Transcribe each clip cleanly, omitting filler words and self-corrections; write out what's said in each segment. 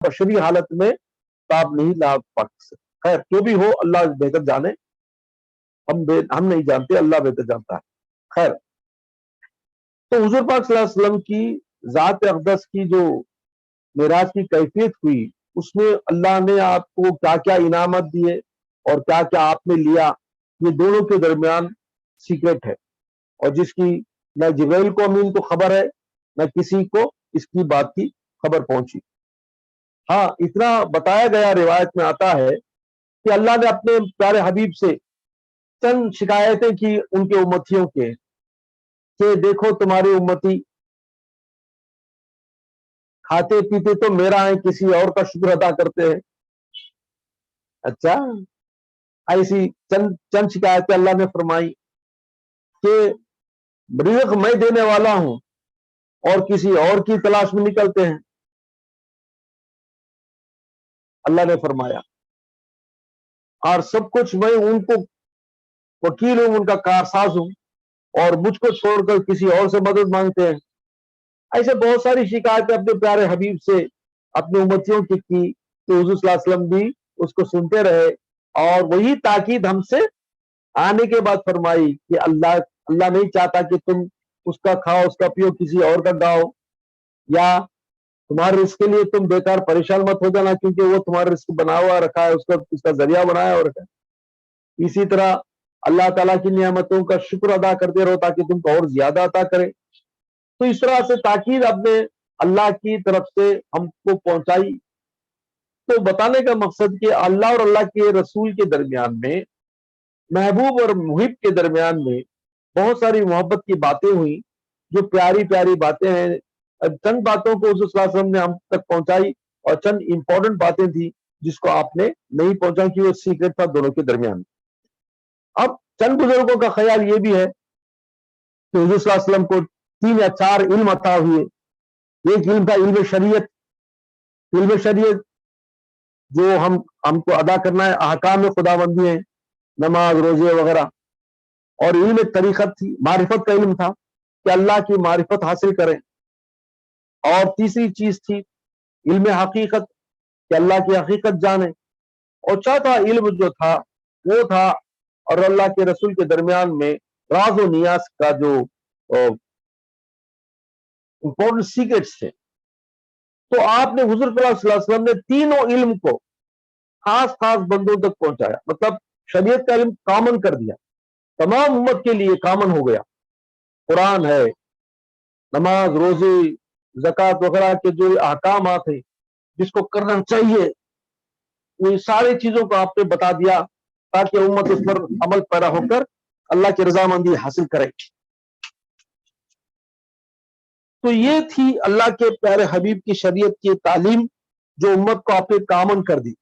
بشری حالت میں تاب نہیں لا پا سکتے. خیر جو بھی ہو اللہ بہتر جانے, ہم نہیں جانتے, اللہ بہتر جانتا ہے. خیر تو حضور پاک صلی اللہ علیہ وسلم کی ذات اقدس کی جو معراج کی کیفیت ہوئی, اس میں اللہ نے آپ کو کیا کیا انعامات دیے اور کیا کیا آپ نے لیا, یہ دونوں کے درمیان سیکرٹ ہے, اور جس کی نہ جبرائیل کو امین کو خبر ہے نہ کسی کو اس کی بات کی خبر پہنچی. ہاں اتنا بتایا گیا, روایت میں آتا ہے کہ اللہ نے اپنے پیارے حبیب سے چند شکایتیں کی ان کے امتیوں کے, کہ دیکھو تمہاری امتی کھاتے پیتے تو میرا ہے, کسی اور کا شکر ادا کرتے ہیں. اچھا ایسی چند شکایتیں اللہ نے فرمائی کہ رزق میں دینے والا ہوں اور کسی اور کی تلاش میں نکلتے ہیں. اللہ نے فرمایا اور سب کچھ میں ان کو وکیل ہوں, ان کا کارساز ہوں, اور مجھ کو چھوڑ کر کسی اور سے مدد مانگتے ہیں. ایسے بہت ساری شکایتیں اپنے پیارے حبیب سے اپنے امتیوں کی تو حضور صلی اللہ علیہ وسلم بھی اس کو سنتے رہے, اور وہی تاکید ہم سے آنے کے بعد فرمائی کہ اللہ نہیں چاہتا کہ تم اس کا کھاؤ اس کا پیو کسی اور کا گاؤ, یا تمہارے رزق کے لیے تم بیکار پریشان مت ہو جانا, کیونکہ وہ تمہارا رزق بنا ہوا رکھا ہے, اس کا ذریعہ بنایا اور رکھا ہے. اسی طرح اللہ تعالیٰ کی نعمتوں کا شکر ادا کرتے رہو تاکہ تم کو اور زیادہ عطا کرے. تو اس طرح سے تاکید اپنے اللہ کی طرف سے ہم کو پہنچائی. تو بتانے کا مقصد کہ اللہ اور اللہ کے رسول کے درمیان میں, محبوب اور محب کے درمیان میں بہت ساری محبت کی باتیں ہوئی, جو پیاری پیاری باتیں ہیں. چند باتوں کو حضور صلی اللہ علیہ وسلم نے ہم تک پہنچائی, اور چند امپورٹنٹ باتیں تھی جس کو آپ نے نہیں پہنچا, کہ وہ سیکرٹ تھا دونوں کے درمیان. اب چند بزرگوں کا خیال یہ بھی ہے کہ حضور صلی اللہ علیہ وسلم کو 3 یا 4 علم عطا ہوئے. ایک علم تھا علم شریعت, علم شریعت جو ہم کو ادا کرنا ہے, احکام خدا بندی ہیں, نماز روزے وغیرہ. اور علم طریقت تھی, معرفت کا علم تھا کہ اللہ کی معرفت حاصل کریں. اور تیسری چیز تھی علم حقیقت, کہ اللہ کی حقیقت جانیں. اور چوتھا علم جو تھا وہ تھا, اور اللہ کے رسول کے درمیان میں راز و نیاز کا جو امپورٹنٹ سیکرٹس تھے. تو آپ نے حضور صلی اللہ علیہ وسلم نے تینوں علم کو خاص خاص بندوں تک پہنچایا. مطلب شریعت کا علم کامن کر دیا, تمام امت کے لیے کامن ہو گیا. قرآن ہے, نماز روزے زکوٰۃ وغیرہ کے جو احکامات ہیں جس کو کرنا چاہیے, یہ ساری چیزوں کو آپ نے بتا دیا تاکہ امت اس پر عمل پیرا ہو کر اللہ کی رضامندی حاصل کرے. تو یہ تھی اللہ کے پیارے حبیب کی شریعت کی تعلیم جو امت کو آپ نے کامن کر دی.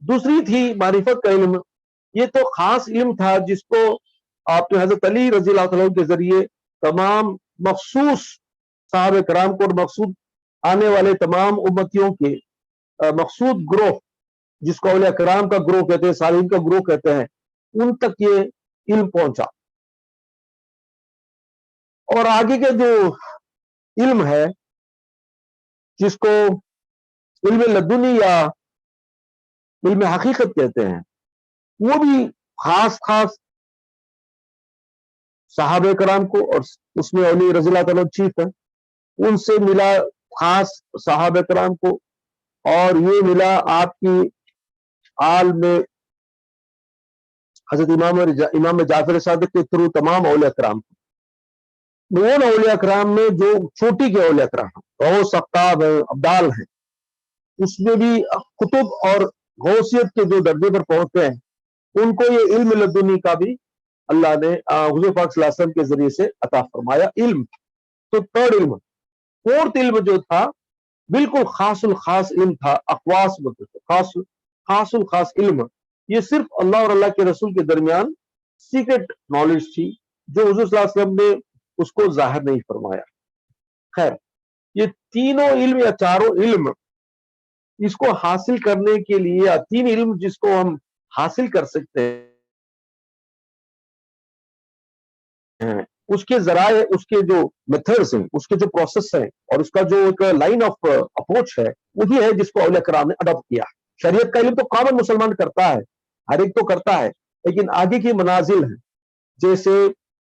دوسری تھی معرفت کا علم. یہ تو خاص علم تھا جس کو آپ نے حضرت علی رضی اللہ عنہ کے ذریعے تمام مخصوص صحابہ کرام کو اور مقصود آنے والے تمام امتیوں کے مقصود گروہ, جس کو اولیاء کرام کا گروہ کہتے ہیں, صالحین کا گروہ کہتے ہیں, ان تک یہ علم پہنچا. اور آگے کے جو علم ہے جس کو علم لدنی یا علم حقیقت کہتے ہیں, وہ بھی خاص خاص صحابہ کرام کو, اور اس میں علی رضی اللہ تعالیٰ چیف ہے, ان سے ملا خاص صحابہ کرام کو. اور یہ ملا آپ کی آل میں حضرت امام جعفر صادق کے تھرو تمام اولیاء کرام کو. ان اولیاء کرام میں جو چھوٹی کے اولیاء کرام غوث اقطاب ہیں, ابدال ہیں, اس میں بھی کتب اور غوثیت کے جو درجے پر پہنچتے ہیں, ان کو یہ علم لدنی کا بھی اللہ نے حضور پاک صلی اللہ علیہ وسلم کے ذریعے سے عطا فرمایا علم. تو تھرڈ علم. فورتھ علم جو تھا بالکل خاص الخاص علم تھا, اخواص بولتے تھے, خاص الخاص علم. یہ صرف اللہ اور اللہ کے رسول کے درمیان سیکرٹ نالج تھی جو حضور صلی اللہ علیہ وسلم نے اس کو ظاہر نہیں فرمایا. خیر یہ تینوں علم یا چاروں علم اس کو حاصل کرنے کے لیے, یا 3 علم جس کو ہم حاصل کر سکتے ہیں, اس کے ذرائع، اس کے جو میتھڈز ہیں، اس کے جو پروسیس ہیں، اور اس کا جو ایک لائن آف اپروچ ہے، وہی ہے جس کو اولیاء کرام نے اڈاپٹ کیا ہے۔ شریعت کا علم تو کامن مسلمان کرتا ہے، ہر ایک تو کرتا ہے، لیکن آگے کی منازل ہیں، جیسے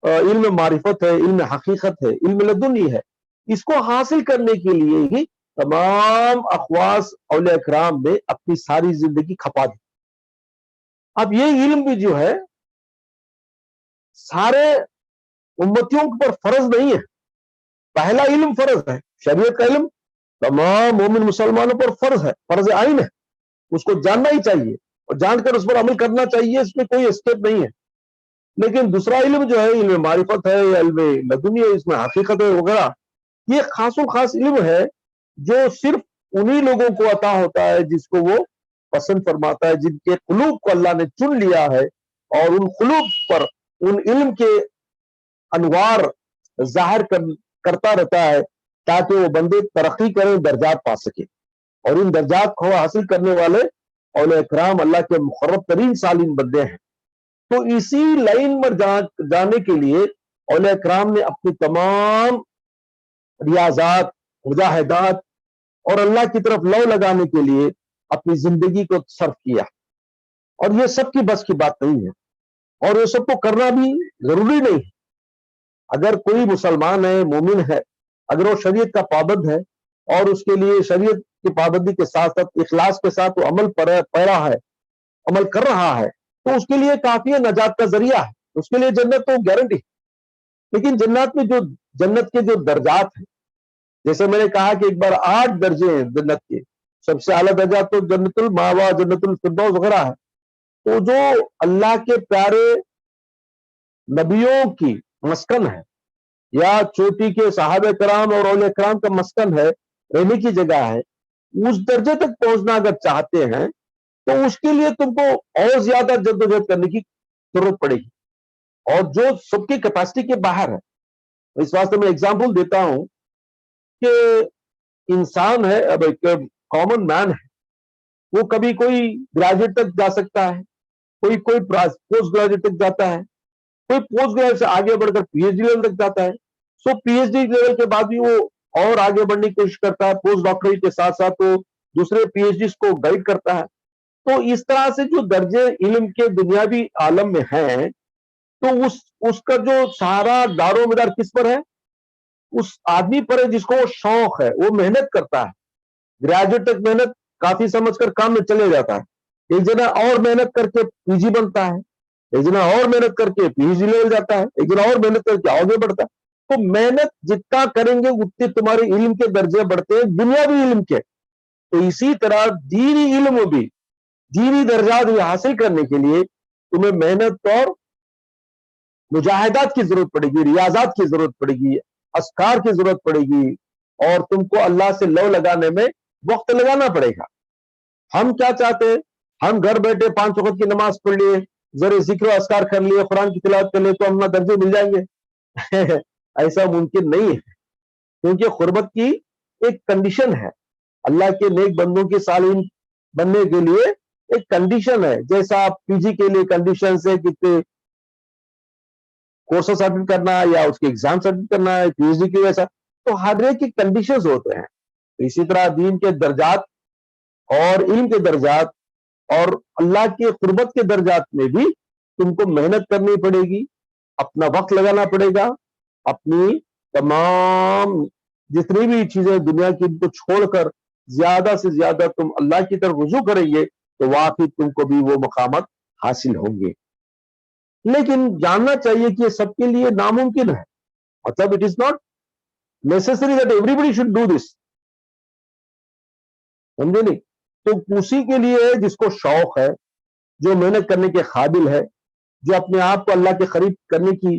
علم معرفت ہے، علم حقیقت ہے، علم لدنی ہے، اس کو حاصل کرنے کے لیے ہی تمام اخواص اولیاء کرام نے اپنی ساری زندگی کھپا دی۔ اب یہ علم بھی جو ہے سارے امتیوں پر فرض نہیں ہے، پہلا علم فرض ہے، شریعت کا علم تمام مومن مسلمانوں پر فرض ہے، فرض عین ہے، اس کو جاننا ہی چاہیے اور جان کر اس پر عمل کرنا چاہیے، اس میں کوئی اسکیپ نہیں ہے۔ لیکن دوسرا علم جو ہے، علم معرفت ہے یا علم لدنی ہے، اس میں حقیقت ہے وغیرہ، یہ خاص و خاص علم ہے جو صرف انہی لوگوں کو عطا ہوتا ہے جس کو وہ پسند فرماتا ہے، جن کے قلوب کو اللہ نے چن لیا ہے، اور ان قلوب پر ان علم کے انوار ظاہر کرتا رہتا ہے تاکہ وہ بندے ترقی کریں، درجات پا سکیں، اور ان درجات کو حاصل کرنے والے اولیاء کرام اللہ کے مقرب ترین سالین بندے ہیں۔ تو اسی لائن پر جانے کے لیے اولیاء کرام نے اپنی تمام ریاضات، مجاہدات اور اللہ کی طرف لو لگانے کے لیے اپنی زندگی کو صرف کیا، اور یہ سب کی بس کی بات نہیں ہے، اور یہ سب کو کرنا بھی ضروری نہیں ہے۔ اگر کوئی مسلمان ہے، مومن ہے، اگر وہ شریعت کا پابند ہے اور اس کے لیے شریعت کی پابندی کے ساتھ ساتھ اخلاص کے ساتھ وہ عمل پیرا ہے، عمل کر رہا ہے، تو اس کے لیے کافی نجات کا ذریعہ ہے، اس کے لیے جنت تو گارنٹی ہے۔ لیکن جنت کے جو درجات ہیں، جیسے میں نے کہا کہ ایک بار 8 درجے ہیں جنت کے، سب سے اعلیٰ درجہ تو جنت الماوا، جنت الفردوس وغیرہ ہے۔ تو جو اللہ کے پیارے نبیوں کی مسکن ہے، یا چوٹی کے صحابہ کرام اور اولیاء کرام کا مسکن ہے، رہنے کی جگہ ہے، اس درجے تک پہنچنا اگر چاہتے ہیں تو اس کے لیے تم کو اور زیادہ جدوجہد کرنے کی ضرورت پڑے گی، اور جو سب کی کیپیسٹی کے باہر ہے۔ اس واسطے میں ایگزامپل دیتا ہوں کہ انسان ہے، اب ایک کامن مین ہے، وہ کبھی کوئی گریجویٹ تک جا سکتا ہے، کوئی پوسٹ گریجویٹ تک جاتا ہے، کوئی پوسٹ گریجویٹ سے آگے بڑھ کر پی ایچ ڈی لیول تک جاتا ہے، سو پی ایچ ڈی لیول کے بعد بھی وہ اور آگے بڑھنے کی کوشش کرتا ہے، پوسٹ ڈاکٹری کے ساتھ ساتھ وہ دوسرے پی ایچ ڈیز کو گائیڈ کرتا ہے۔ تو اس طرح سے جو درجے علم کے دنیاوی عالم میں ہیں، تو اس کا جو سارا دار و مدار کس پر ہے؟ اس آدمی پر ہے جس کو شوق ہے، وہ محنت کرتا ہے، گریجویٹ تک محنت کافی سمجھ کر کام میں چلے جاتا ہے، ایک جنا اور محنت کر کے پی جی بنتا ہے، ایک جنا اور محنت کر کے پی ایچ ڈی لیول جاتا ہے، ایک جنا اور محنت کر کے آگے بڑھتا ہے۔ تو محنت جتنا کریں گے اتنے تمہارے علم کے درجے بڑھتے ہیں، دنیاوی علم کے۔ تو اسی طرح دینی علم بھی، دینی درجات بھی حاصل کرنے کے لیے تمہیں محنت اور مجاہدات کی ضرورت پڑے گی، ریاضات کی ضرورت پڑے گی، اذکار کی ضرورت پڑے گی، اور تم کو اللہ سے لو لگانے میں وقت لگانا پڑے گا۔ ہم کیا چاہتے ہیں؟ ہم گھر بیٹھے 5 وقت کی نماز پڑھ لیے، ذرا ذکر و اذکار کر لیے، قرآن کی تلاوت کر لیے تو ہم درجے مل جائیں گے۔ ایسا ممکن نہیں ہے، کیونکہ قربت کی ایک کنڈیشن ہے، اللہ کے نیک بندوں کے صالحین بننے کے لیے ایک کنڈیشن ہے۔ جیسا آپ پی جی کے لیے کنڈیشن سے کتنے کورسز سبمٹ کرنا ہے یا اس کے ایگزام سبمٹ کرنا ہے، پی ایچ ڈی کی ویسا، تو ہر ایک کی کنڈیشنز ہوتے ہیں۔ اسی طرح دین کے درجات اور علم کے درجات اور اللہ کے قربت کے درجات میں بھی تم کو محنت کرنی پڑے گی، اپنا وقت لگانا پڑے گا، اپنی تمام جتنی بھی چیزیں دنیا کی ان کو چھوڑ کر زیادہ سے زیادہ تم اللہ کی طرف رجوع کریں گے تو واقعی تم کو بھی وہ مقامات حاصل ہوں گے۔ لیکن جاننا چاہیے کہ یہ سب کے لیے ناممکن ہے، مطلب it is not necessary that everybody should do this, سمجھے نہیں؟ تو اسی کے لیے جس کو شوق ہے، جو محنت کرنے کے قابل ہے، جو اپنے آپ کو اللہ کے قریب کرنے کی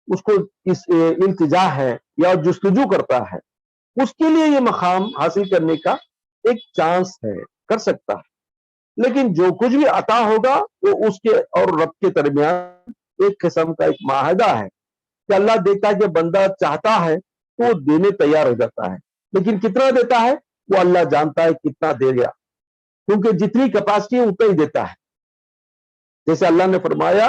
اس کو اس التجا ہے یا جستجو کرتا ہے، اس کے لیے یہ مقام حاصل کرنے کا ایک چانس ہے، کر سکتا ہے۔ لیکن جو کچھ بھی عطا ہوگا وہ اس کے اور رب کے درمیان ایک قسم کا ایک معاہدہ ہے کہ اللہ دیکھتا ہے کہ بندہ چاہتا ہے تو وہ دینے تیار ہو جاتا ہے، لیکن کتنا دیتا ہے وہ اللہ جانتا ہے کتنا دے گا، کیونکہ جتنی کیپیسٹی ہے اتنا ہی دیتا ہے۔ جیسے اللہ نے فرمایا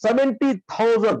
70,000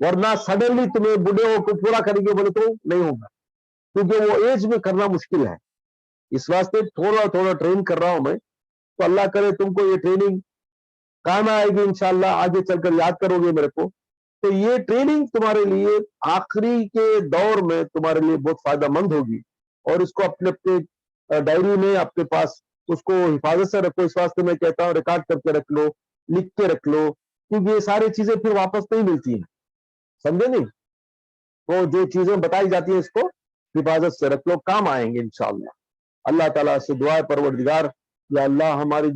ورنہ سڈنلی تمہیں بوڑھے ہو کو پورا کریں گے بولے تو نہیں ہوگا، کیونکہ وہ ایج میں کرنا مشکل ہے. اس واسطے تھوڑا تھوڑا ٹرین کر رہا ہوں میں. تو اللہ کرے تم کو یہ ٹریننگ کام آئے گی انشاءاللہ، آگے چل کر یاد کرو گے میرے کو. تو یہ ٹریننگ تمہارے لیے آخری کے دور میں تمہارے لیے بہت فائدہ مند ہوگی، اور اس کو اپنے اپنے ڈائری میں اپنے پاس اس کو حفاظت سے رکھو. اس واسطے میں کہتا ہوں ریکارڈ کر کے رکھ لو، لکھ کے رکھ لو، کیونکہ یہ ساری چیزیں پھر واپس نہیں ملتی ہیں، سمجھے نہیں؟ تو جو چیزیں بتائی جاتی ہیں اس کو حفاظت سے رکھ لو، کام آئیں گے انشاءاللہ. اللہ تعالیٰ سے دعا ہے پروردگار، یا اللہ ہماری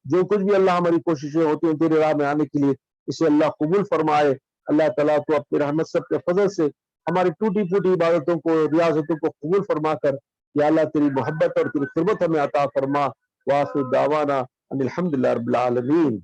جو کچھ بھی اللہ ہماری کوششیں ہوتی ہیں تیری راہ میں آنے کے لیے، اسے اللہ قبول فرمائے. اللہ تعالیٰ تو اپنی رحمت سے اپنے فضل سے ہماری ٹوٹی پھوٹی عبادتوں کو ریاضتوں کو قبول فرما کر یا اللہ تیری محبت اور تیری خدمت ہمیں عطا فرما. وآخر دعوانا ان الحمدللہ رب العالمین.